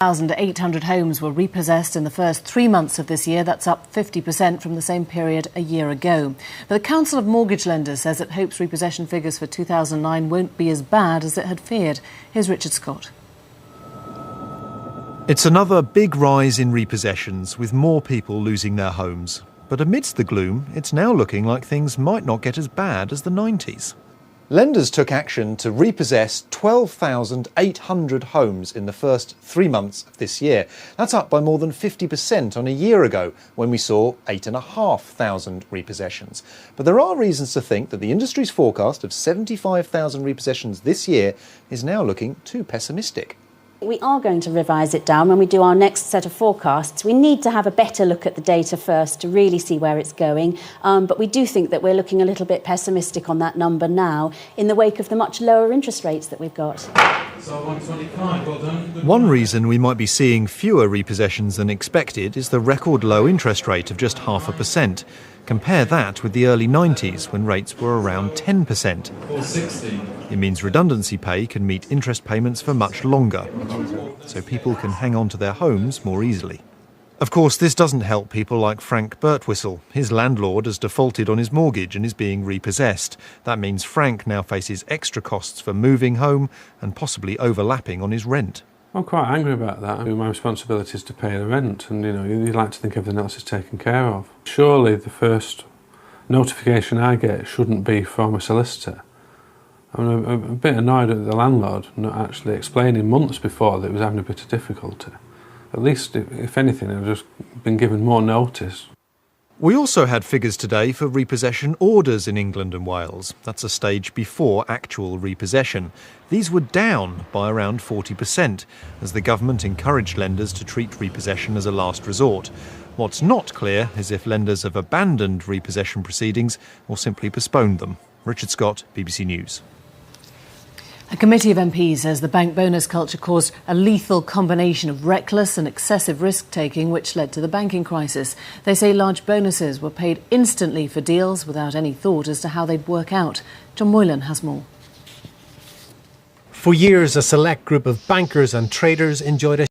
1,800 homes were repossessed in the first 3 months of this year. That's up 50% from the same period a year ago. But the Council of Mortgage Lenders says it hopes repossession figures for 2009 won't be as bad as it had feared. Here's Richard Scott. It's another big rise in repossessions, with more people losing their homes. But amidst the gloom, it's now looking like things might not get as bad as the 90s. Lenders took action to repossess 12,800 homes in the first 3 months of this year. That's up by more than 50% on a year ago, when we saw 8,500 repossessions. But there are reasons to think that the industry's forecast of 75,000 repossessions this year is now looking too pessimistic. We are going to revise it down when we do our next set of forecasts. We need to have a better look at the data first to really see where it's going. But we do think that we're looking a little bit pessimistic on that number now in the wake of the much lower interest rates that we've got. So 125, well done. One reason we might be seeing fewer repossessions than expected is the record low interest rate of just 0.5%. Compare that with the early 90s, when rates were around 10%. 460. It means redundancy pay can meet interest payments for much longer, so people can hang on to their homes more easily. Of course, this doesn't help people like Frank Birtwistle. His landlord has defaulted on his mortgage and is being repossessed. That means Frank now faces extra costs for moving home and possibly overlapping on his rent. I'm quite angry about that. My responsibility is to pay the rent, and you like to think everything else is taken care of. Surely the first notification I get shouldn't be from a solicitor. I'm a bit annoyed at the landlord not actually explaining months before that he was having a bit of difficulty. At least, if anything, I've just been given more notice. We also had figures today for repossession orders in England and Wales. That's a stage before actual repossession. These were down by around 40%, as the government encouraged lenders to treat repossession as a last resort. What's not clear is if lenders have abandoned repossession proceedings or simply postponed them. Richard Scott, BBC News. A committee of MPs says the bank bonus culture caused a lethal combination of reckless and excessive risk-taking which led to the banking crisis. They say large bonuses were paid instantly for deals without any thought as to how they'd work out. John Moylan has more. For years, a select group of bankers and traders enjoyed a